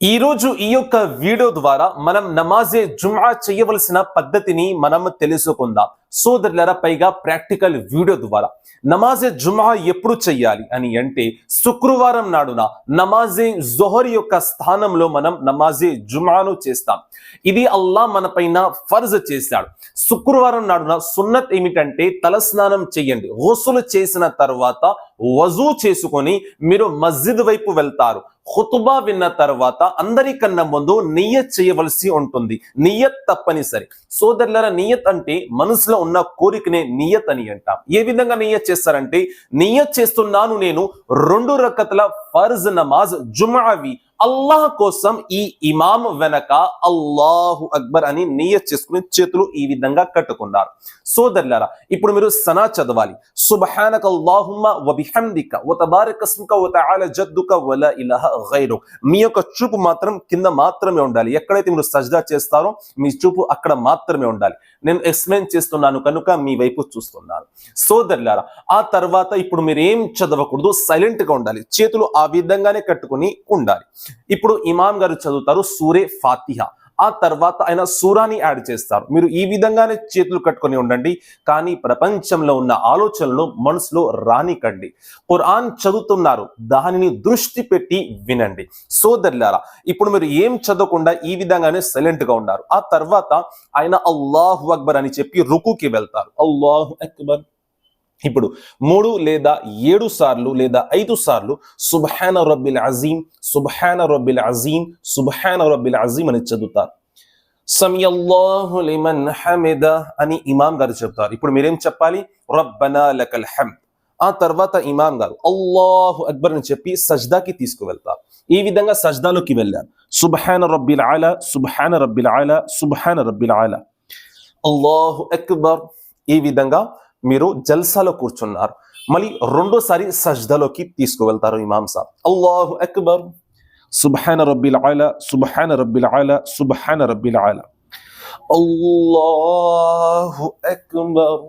ఈ రోజు ఈ యొక్క వీడియో ద్వారా మనం నమాజే జుమ్ఆ చేయవలసిన పద్ధతిని మనం తెలుసుకుందాం. సోదరులారా, పైగా ప్రాక్టికల్ వీడియో ద్వారా నమాజే జుమ్ఆ ఎప్పుడు చెయ్యాలి అని అంటే శుక్రవారం నాడున నమాజే జోహర్ యొక్క స్థానంలో మనం నమాజే జుమ్ఆను చేస్తాం. ఇది అల్లాహ్ మన పైన ఫర్జ్ చేశాడు. శుక్రవారం నాడున సున్నత్ ఏమిటంటే తలస్నానం చేయండి. గుస్ల్ చేసిన తర్వాత వజూ చేసుకొని మీరు మస్జిద్ వైపు వెళ్తారు. ఖుతుబా విన్న తర్వాత అందరికన్నా ముందు నియత్ చేయవలసి ఉంటుంది. నియత్ తప్పనిసరి. సోదరులారా, నియత్ అంటే మనసులో ఉన్న కోరికనే నియత్ అని అంటాం. ఏ విధంగా నియత్ చేస్తారంటే, నియత్ చేస్తున్నాను నేను 2 రకతుల ఫర్జ్ నమాజ్ జుమ్ఆవి అల్లాహ్ కోసం ఈ ఇమాం వెనక అల్లాహు అక్బర్ అని నియత్ చేసుకుని చేతులు ఈ విధంగా కట్టుకున్నారు. సోదరులారా, ఇప్పుడు మీరు సనా చదవాలి. సుబ్హానక అల్లాహుమ్మా వ బిహమ్దిక వ తబారక ఇస్ముక వ తఆల జద్దుక వ లా ఇలాహ గైరుక్. మీ యొక్క చూపు మాత్రం కింద మాత్రమే ఉండాలి. ఎక్కడైతే మీరు సజ్దా చేస్తారో మీ చూపు అక్కడ మాత్రమే ఉండాలి. నేను ఎక్స్ప్లెయిన్ చేస్తున్నాను కనుక మీ వైపు చూస్తున్నాను. సోదరులారా, ఆ తర్వాత ఇప్పుడు మీరు ఏం చదవకూడదు, సైలెంట్ గా ఉండాలి. చేతులు ఆ విధంగానే కట్టుకుని ఉండాలి. ఇప్పుడు ఇమాం గారు చదువుతారు సూరే ఫాతిహా. ఆ తర్వాత ఆయన సూరాని యాడ్ చేస్తారు. మీరు ఈ విధంగానే చేతులు కట్టుకొని ఉండండి, కానీ ప్రపంచంలో ఉన్న ఆలోచనలు మనసులో రానికండి. ఖురాన్ చదువుతున్నారు, దానిని దృష్టి పెట్టి వినండి. సోదరులారా, ఇప్పుడు మీరు ఏం చదవకుండా ఈ విధంగానే సైలెంట్ గా ఉన్నారు. ఆ తర్వాత ఆయన అల్లాహు అక్బర్ అని చెప్పి రుకుకి వెళ్తారు. అల్లాహు అక్బర్. ఇప్పుడు 3 లేదా 7 సార్లు లేదా 5 సార్లు సుబ్హాన రబ్బిల్ అజీం, సుబ్హాన రబ్బిల్ అజీం, సుబ్హాన రబ్బిల్ అజీం అని చదువుతారు. సమియల్లాహు లిమన్ హమిద అని ఇమాం గారు చెప్తారు. ఇప్పుడు మీరేం చెప్పాలి? రబ్బనా లకల్ హమ్ద్. ఆ తర్వాత ఇమాం గారు అల్లాహు అక్బర్ అని చెప్పి సజ్దాకి తీసుకువెళ్తారు. ఈ విధంగా సజ్దాలోకి వెళ్ళారు. సుబ్హాన రబ్బిల్ ఆలా, సుబ్హాన రబ్బిల్ ఆలా, సుబ్హాన రబ్బిల్ ఆలా, అల్లాహు అక్బర్. ఈ విధంగా మీరు జల్సాలో కూర్చున్నారు. మళ్ళీ రెండోసారి సజ్దాలోకి తీసుకువెళ్తారు ఇమాం సాబ్. అల్లాహు అక్బర్, సుబ్హాన రబ్బిల్ ఆలా, సుబ్హాన రబ్బిల్ ఆలా, సుబ్హాన రబ్బిల్ ఆలా, అల్లాహు అక్బర్.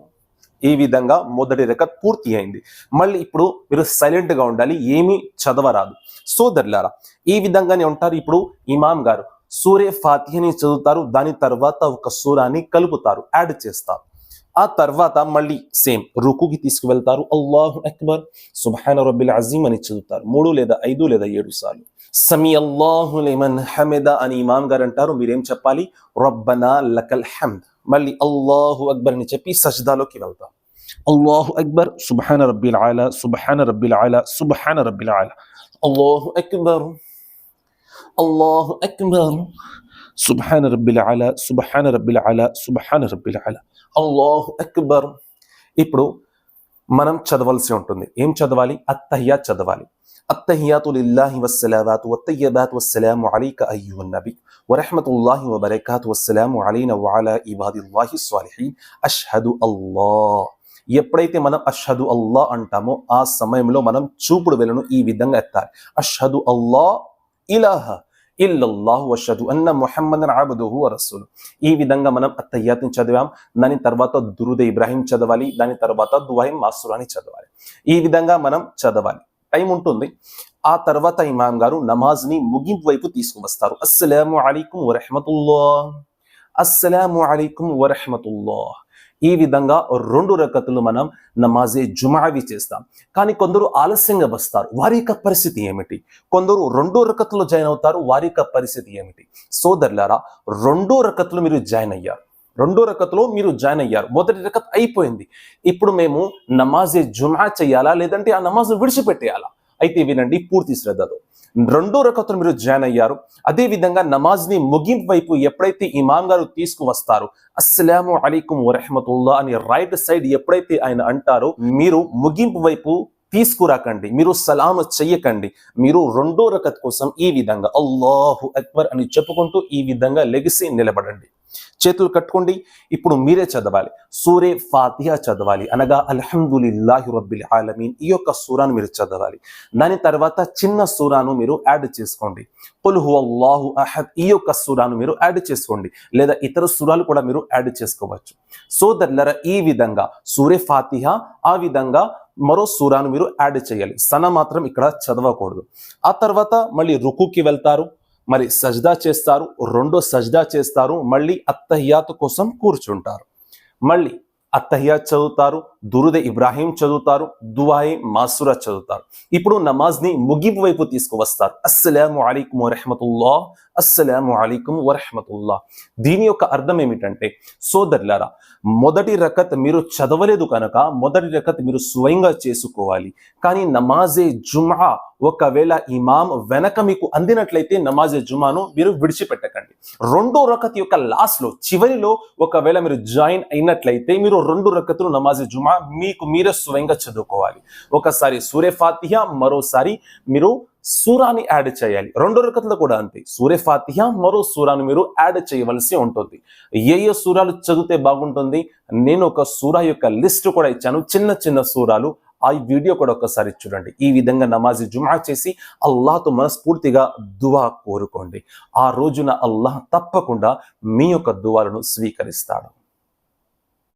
ఈ విధంగా మొదటి రకత్ పూర్తి అయింది. మళ్ళీ ఇప్పుడు మీరు సైలెంట్ గా ఉండాలి, ఏమీ చదవరాదు. సోదరులారా, ఈ విధంగానే ఉంటారు. ఇప్పుడు ఇమాం గారు సూరే ఫాతిహాని చదువుతారు. దాని తర్వాత ఒక సూరాని కలుపుతారు, యాడ్ చేస్తారు. ఆ తర్వాత మళ్ళీ సేమ్ రుకుకి తీసుకువెళ్తారు. అల్లాహు అక్బర్, సుబ్హాన రబ్బిల్ అజీం అని చదువుతారు 3 లేదా 5 లేదా 7 సార్లు. సమీ అల్లాహు లిమన్ హమిద అని ఇమాం గారు అంటారు. మీరేం చెప్పాలి? రబ్బనా లకల్ హమ్ద్. మళ్ళీ అల్లాహు అక్బర్ అని చెప్పి సజ్దాలోకి వెళ్తారు. అల్లాహు అక్బర్, సుబ్హాన రబ్బిల్ ఆలా, సుబ్హాన రబ్బిల్ ఆలా, సుబ్హాన రబ్బిల్ ఆలా, అల్లాహు అక్బర్, అల్లాహు అక్బర్, సుబ్హాన రబ్బిల్ ఆలా, సుబ్హాన రబ్బిల్ ఆలా, సుబ్హాన రబ్బిల్ ఆలా, అల్లాహు అక్బర్. ఇప్పుడు మనం చదవాల్సి ఉంటుంది. ఏం చదవాలి? అత్తహియాత్ చదవాలి. అత్తహియాతు లిల్లాహి వస్సలావాతు వత్తయ్యబాతు వస్సలాము అలైక అయ్యుహన్ నబీ వరహ్మతుల్లాహి వబరకాతు వస్సలాము అలైనా వఅలా ఇబాదిల్లాహి స్వాలిహీన్ అష్హదు అల్లాహ్. ఎప్పుడైతే మనం అష్హదు అల్లాహ్ అంటామో ఆ సమయంలో మనం చూపుడు వేలును ఈ విధంగా ఎత్తాలి. అష్హదు అల్లాహ్ ఇలాహ ఇల్లల్లాహు వషహదు అన్న ముహమ్మదన్ అబ్దుహు వ రసూలు. ఈ విధంగా మనం అత్తహియాత్ని చదివాం. దాని తర్వాత దురూద్ ఇబ్రాహిం చదవాలి. దాని తర్వాత దుఆయ్ మాసురాని చదవాలి. ఈ విధంగా మనం చదవాలి. టైం ఉంటుంది. ఆ తర్వాత ఇమాం గారు నమాజ్ ని ముగింపు వైపు తీసుకువస్తారు. అస్సలాము అలైకుం వరహ్మతుల్లాహ్, అస్సలాము అలైకుం వరహ్మతుల్లాహ్. ఈ విధంగా 2 రకతులు మనం నమాజే జుమావి చేస్తాం. కానీ కొందరు ఆలస్యంగా వస్తారు, వారి యొక్క పరిస్థితి ఏమిటి? కొందరు 2 రకతులు జాయిన్ అవుతారు, వారి యొక్క పరిస్థితి ఏమిటి? సోదరులారా, 2 రకతులు మీరు జాయిన్ అయ్యారు. 2 రకతులో మీరు జాయిన్ అయ్యారు. మొదటి రకత్ అయిపోయింది. ఇప్పుడు మేము నమాజే జుమా చేయాలా లేదంటే ఆ నమాజ్ విడిచిపెట్టేయాలా? అయితే వినండి పూర్తి శ్రద్ధతో. 2 రకతులు మీరు జాయిన్ అయ్యారు. అదే విధంగా నమాజ్ ని ముగింపు వైపు ఎప్పుడైతే ఇమాం గారు తీసుకువస్తారు, అస్సలాము అలైకుం వరహ్మతుల్లాహ్ అని రైట్ సైడ్ ఎప్పుడైతే ఆయన అంటారో, మీరు ముగింపు వైపు తీసుకురాకండి, మీరు సలాం చెయ్యకండి. మీరు 2 రకత్ కోసం ఈ విధంగా అల్లాహు అక్బర్ అని చెప్పుకుంటూ ఈ విధంగా లెగిసి నిలబడండి. చేతులు కట్టుకోండి. ఇప్పుడు మీరే చదవాలి. సూరే ఫాతిహా చదవాలి, అనగా అల్హమ్దులిల్లాహి రబ్బిల్ ఆలమీన్. ఈ యొక్క సూరాను మీరు చదవాలి. దాని తర్వాత చిన్న సూరాను మీరు యాడ్ చేసుకోండి. ఖుల్ హువల్లాహు అహద్. ఈ యొక్క సూరాను మీరు యాడ్ చేసుకోండి, లేదా ఇతర సూరాలు కూడా మీరు యాడ్ చేసుకోవచ్చు. సోదరులారా, ఈ విధంగా సూరే ఫాతిహా, ఆ విధంగా మరో సూరాను మీరు యాడ్ చేయాలి. సన మాత్రం ఇక్కడ చదవకూడదు. ఆ తర్వాత మళ్ళీ రుకుకి వెళ్తారు. మరి సజ్దా చేస్తారు, రెండో సజ్దా చేస్తారు, మళ్ళీ అత్తహియాతు కోసం కూర్చుంటారు, మళ్ళీ అత్తహియాత్ చదువుతారు, దురుదే ఇబ్రాహీం చదువుతారు, దువాయే మాసురా చదువుతారు. ఇప్పుడు నమాజ్ని ముగింపు వైపు తీసుకువస్తారు. అస్సలాము అలైకుం వరహమతుల్లాహ్, అస్సలాము అలైకుం వరహమతుల్లాహ్. దీని యొక్క అర్థం ఏమిటంటే సోదరులారా, మొదటి రకత్ మీరు చదవలేదు కనుక మొదటి రకత్ మీరు స్వయంగా చేసుకోవాలి. కానీ నమాజే జుమా ఒకవేళ ఇమాం వెనక మీకు అందినట్లయితే నమాజే జుమాను మీరు విడిచిపెట్టకండి. రెండో రకత్ యొక్క లాస్ట్ లో చివరిలో ఒకవేళ మీరు జాయిన్ అయినట్లయితే మీరు రెండు రకతులు నమాజే జుమా మీకు మీరే స్వయంగా చదువుకోవాలి. ఒకసారి సూరే ఫాతిహా, మరోసారి మీరు సూరాని యాడ్ చేయాలి. రెండో రకతులు కూడా అంతే, సూరే ఫాతిహా మరో సూరాను మీరు యాడ్ చేయవలసి ఉంటుంది. ఏ సూరాలు చదివితే బాగుంటుంది, నేను ఒక సూరా యొక్క లిస్ట్ కూడా ఇచ్చాను, చిన్న చిన్న సూరాలు. ఆ వీడియో కూడా ఒకసారి చూడండి. ఈ విధంగా నమాజ్ జుమా చేసి అల్లాహ్తో మనస్ఫూర్తిగా దువా కోరుకోండి. ఆ రోజున అల్లాహ్ తప్పకుండా మీ యొక్క దువాలను స్వీకరిస్తాడు.